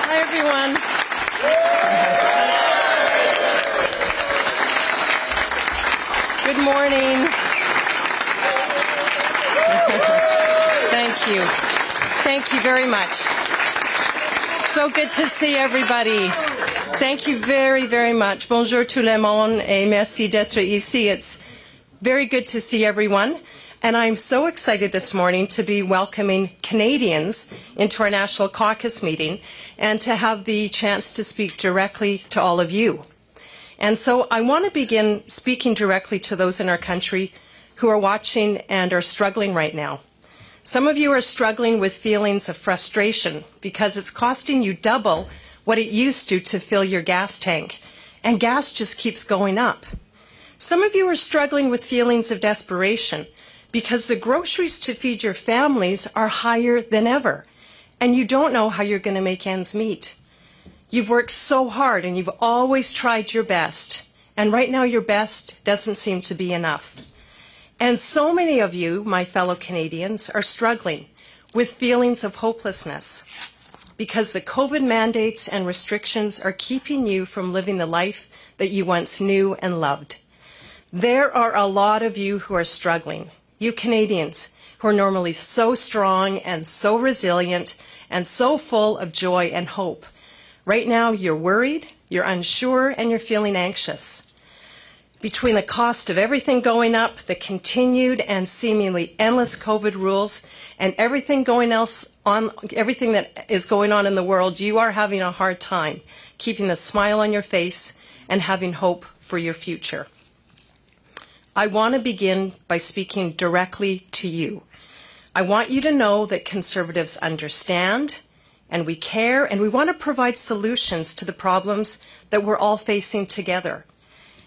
Hi, everyone. Good morning. Thank you. Thank you very much. So good to see everybody. Thank you very, very much. Bonjour tout le monde et merci d'être ici. It's very good to see everyone. And I'm so excited this morning to be welcoming Canadians into our National Caucus meeting and to have the chance to speak directly to all of you. And so I want to begin speaking directly to those in our country who are watching and are struggling right now. Some of you are struggling with feelings of frustration because it's costing you double what it used to fill your gas tank, and gas just keeps going up. Some of you are struggling with feelings of desperation because the groceries to feed your families are higher than ever, and you don't know how you're going to make ends meet. You've worked so hard and you've always tried your best, and right now your best doesn't seem to be enough. And so many of you, my fellow Canadians, are struggling with feelings of hopelessness because the COVID mandates and restrictions are keeping you from living the life that you once knew and loved. There are a lot of you who are struggling. You Canadians who are normally so strong and so resilient and so full of joy and hope. Right now, you're worried, you're unsure, and you're feeling anxious. Between the cost of everything going up, the continued and seemingly endless COVID rules, and everything that is going on in the world, you are having a hard time keeping the smile on your face and having hope for your future. I want to begin by speaking directly to you. I want you to know that Conservatives understand and we care and we want to provide solutions to the problems that we're all facing together.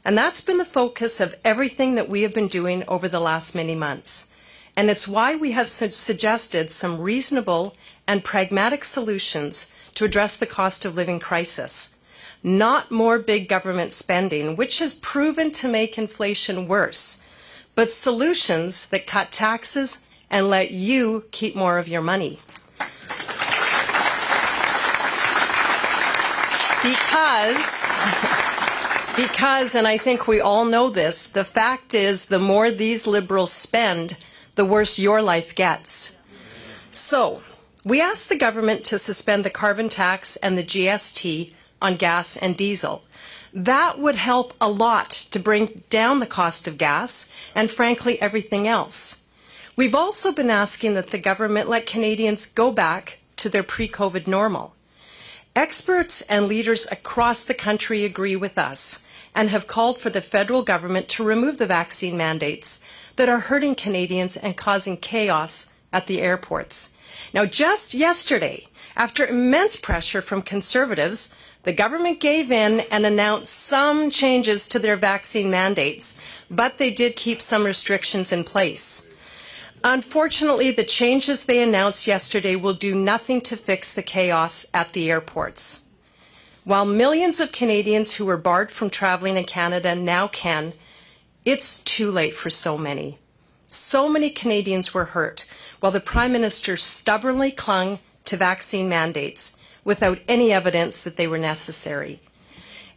And that's been the focus of everything that we have been doing over the last many months. And it's why we have suggested some reasonable and pragmatic solutions to address the cost of living crisis. Not more big government spending, which has proven to make inflation worse, but solutions that cut taxes and let you keep more of your money. Because, and I think we all know this, the fact is the more these Liberals spend, the worse your life gets. So, we asked the government to suspend the carbon tax and the GST on gas and diesel. That would help a lot to bring down the cost of gas and, frankly, everything else. We've also been asking that the government let Canadians go back to their pre-COVID normal. Experts and leaders across the country agree with us and have called for the federal government to remove the vaccine mandates that are hurting Canadians and causing chaos at the airports. Now, just yesterday, after immense pressure from Conservatives, the government gave in and announced some changes to their vaccine mandates, but they did keep some restrictions in place. Unfortunately, the changes they announced yesterday will do nothing to fix the chaos at the airports. While millions of Canadians who were barred from traveling in Canada now can, it's too late for so many. So many Canadians were hurt while the Prime Minister stubbornly clung to vaccine mandates without any evidence that they were necessary.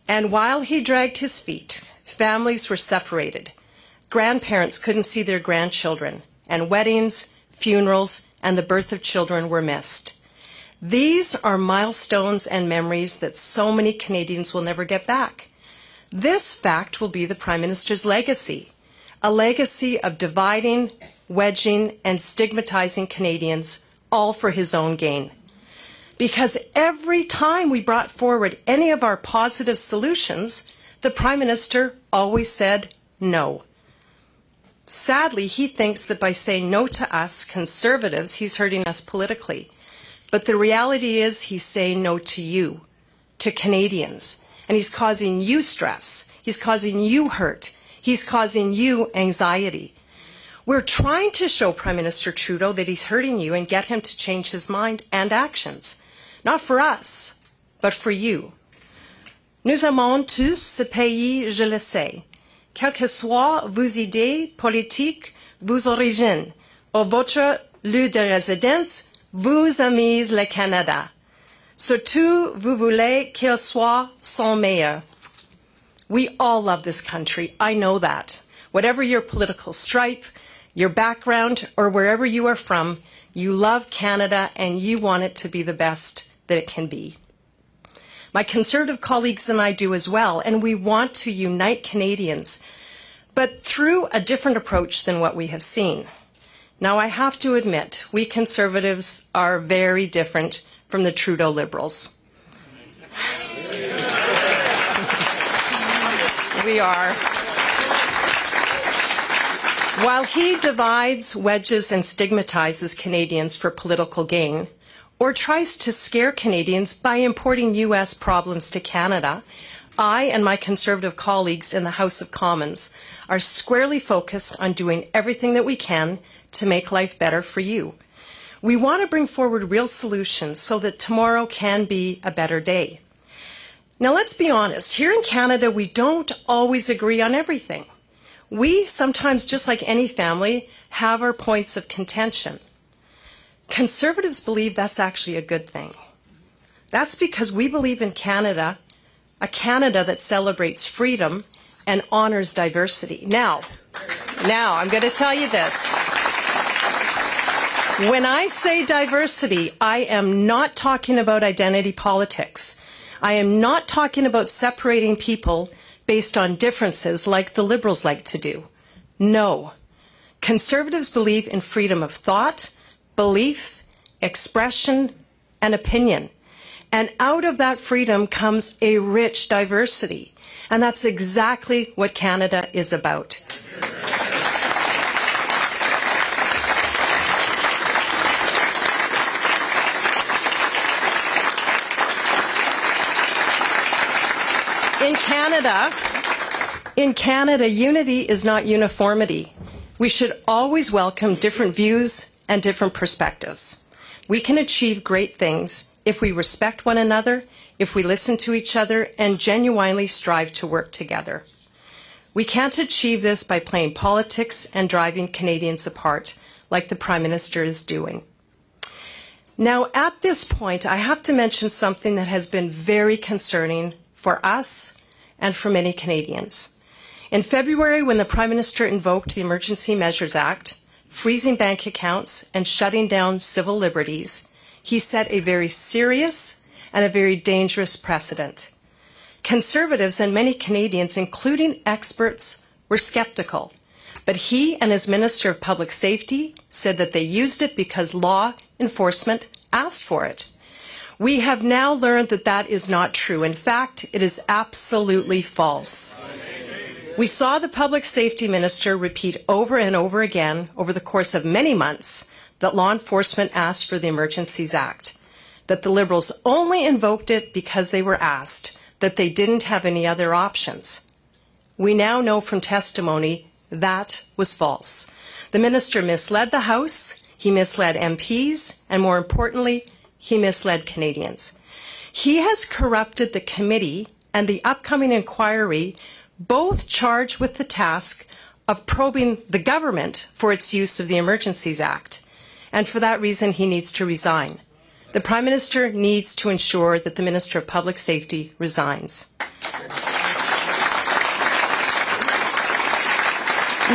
And while he dragged his feet, families were separated. Grandparents couldn't see their grandchildren, and weddings, funerals, and the birth of children were missed. These are milestones and memories that so many Canadians will never get back. This fact will be the Prime Minister's legacy, a legacy of dividing, wedging, and stigmatizing Canadians, all for his own gain. Because every time we brought forward any of our positive solutions, the Prime Minister always said no. Sadly, he thinks that by saying no to us, Conservatives, he's hurting us politically. But the reality is he's saying no to you, to Canadians, and he's causing you stress, he's causing you hurt, he's causing you anxiety. We're trying to show Prime Minister Trudeau that he's hurting you and get him to change his mind and actions. Not for us, but for you. Nous aimons tous ce pays, je le sais. Quelles que soient vos idées politiques, vos origines, ou votre lieu de résidence, vous aimez le Canada. Surtout, vous voulez qu'il soit son meilleur. We all love this country. I know that. Whatever your political stripe, your background, or wherever you are from, you love Canada and you want it to be the best that it can be. My Conservative colleagues and I do as well, and we want to unite Canadians, but through a different approach than what we have seen. Now, I have to admit, we Conservatives are very different from the Trudeau Liberals. We are. While he divides, wedges, and stigmatizes Canadians for political gain, or tries to scare Canadians by importing U.S. problems to Canada, I and my Conservative colleagues in the House of Commons are squarely focused on doing everything that we can to make life better for you. We want to bring forward real solutions so that tomorrow can be a better day. Now, let's be honest. Here in Canada, we don't always agree on everything. We sometimes, just like any family, have our points of contention. Conservatives believe that's actually a good thing. That's because we believe in Canada, a Canada that celebrates freedom and honors diversity. Now, I'm going to tell you this. When I say diversity, I am not talking about identity politics. I am not talking about separating people based on differences like the Liberals like to do. No. Conservatives believe in freedom of thought, belief, expression, and opinion. And out of that freedom comes a rich diversity. And that's exactly what Canada is about. In Canada, unity is not uniformity. We should always welcome different views and different perspectives. We can achieve great things if we respect one another, if we listen to each other, and genuinely strive to work together. We can't achieve this by playing politics and driving Canadians apart, like the Prime Minister is doing. Now, at this point, I have to mention something that has been very concerning for us and for many Canadians. In February, when the Prime Minister invoked the Emergency Measures Act, freezing bank accounts and shutting down civil liberties, he set a very serious and a very dangerous precedent. Conservatives and many Canadians, including experts, were skeptical, but he and his Minister of Public Safety said that they used it because law enforcement asked for it. We have now learned that that is not true. In fact, it is absolutely false. We saw the Public Safety Minister repeat over and over again over the course of many months that law enforcement asked for the Emergencies Act, that the Liberals only invoked it because they were asked, that they didn't have any other options. We now know from testimony that was false. The Minister misled the House, he misled MPs, and more importantly, he misled Canadians. He has corrupted the committee and the upcoming inquiry, both charged with the task of probing the government for its use of the Emergencies Act. And for that reason, he needs to resign. The Prime Minister needs to ensure that the Minister of Public Safety resigns.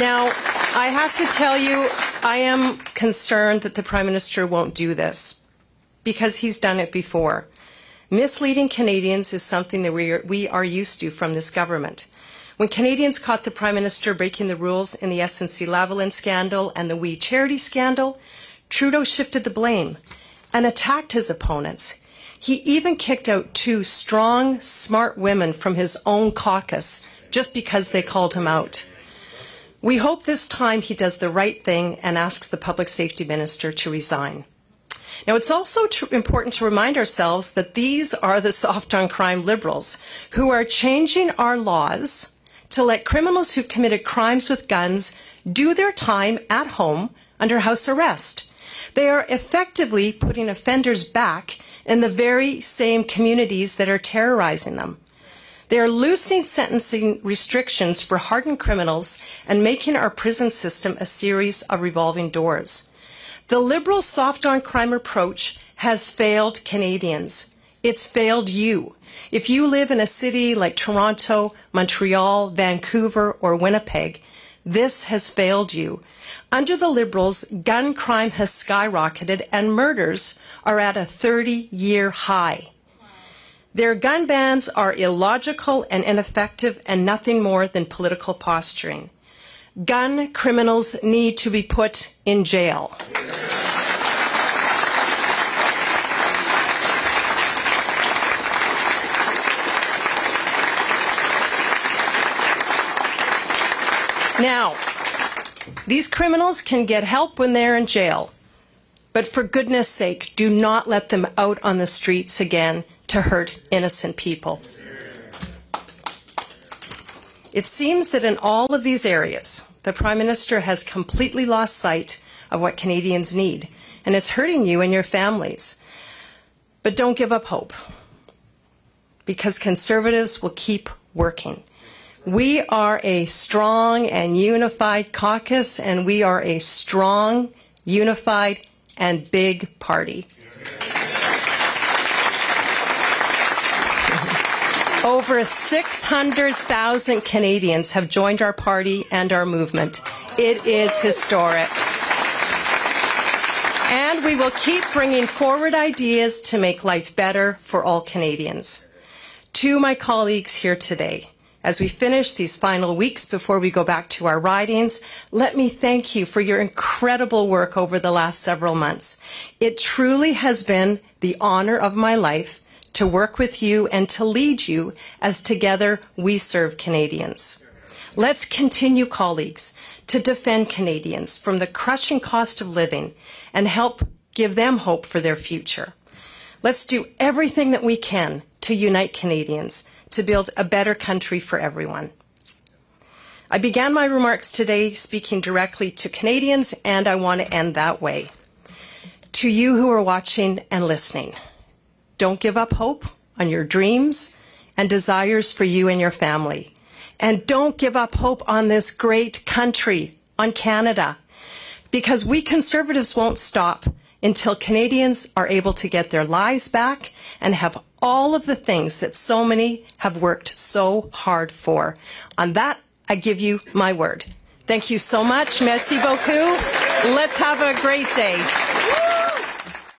Now, I have to tell you, I am concerned that the Prime Minister won't do this, because he's done it before. Misleading Canadians is something that we are used to from this government. When Canadians caught the Prime Minister breaking the rules in the SNC-Lavalin scandal and the We Charity scandal, Trudeau shifted the blame and attacked his opponents. He even kicked out 2 strong, smart women from his own caucus just because they called him out. We hope this time he does the right thing and asks the Public Safety Minister to resign. Now, it's also important to remind ourselves that these are the soft-on-crime Liberals who are changing our laws to let criminals who've committed crimes with guns do their time at home under house arrest. They are effectively putting offenders back in the very same communities that are terrorizing them. They are loosening sentencing restrictions for hardened criminals and making our prison system a series of revolving doors. The Liberal soft-on-crime approach has failed Canadians. It's failed you. If you live in a city like Toronto, Montreal, Vancouver, or Winnipeg, this has failed you. Under the Liberals, gun crime has skyrocketed and murders are at a 30-year high. Their gun bans are illogical and ineffective and nothing more than political posturing. Gun criminals need to be put in jail. Now, these criminals can get help when they're in jail, but for goodness sake, do not let them out on the streets again to hurt innocent people. It seems that in all of these areas, the Prime Minister has completely lost sight of what Canadians need, and it's hurting you and your families. But don't give up hope, because Conservatives will keep working. We are a strong and unified caucus, and we are a strong, unified, and big party. Over 600,000 Canadians have joined our party and our movement. It is historic. And we will keep bringing forward ideas to make life better for all Canadians. To my colleagues here today, as we finish these final weeks before we go back to our ridings, let me thank you for your incredible work over the last several months. It truly has been the honor of my life to work with you and to lead you as together we serve Canadians. Let's continue, colleagues, to defend Canadians from the crushing cost of living and help give them hope for their future. Let's do everything that we can to unite Canadians to build a better country for everyone. I began my remarks today speaking directly to Canadians, and I want to end that way. To you who are watching and listening, don't give up hope on your dreams and desires for you and your family. And don't give up hope on this great country, on Canada, because we Conservatives won't stop until Canadians are able to get their lives back and have all of the things that so many have worked so hard for. On that, I give you my word. Thank you so much. Merci beaucoup. Let's have a great day.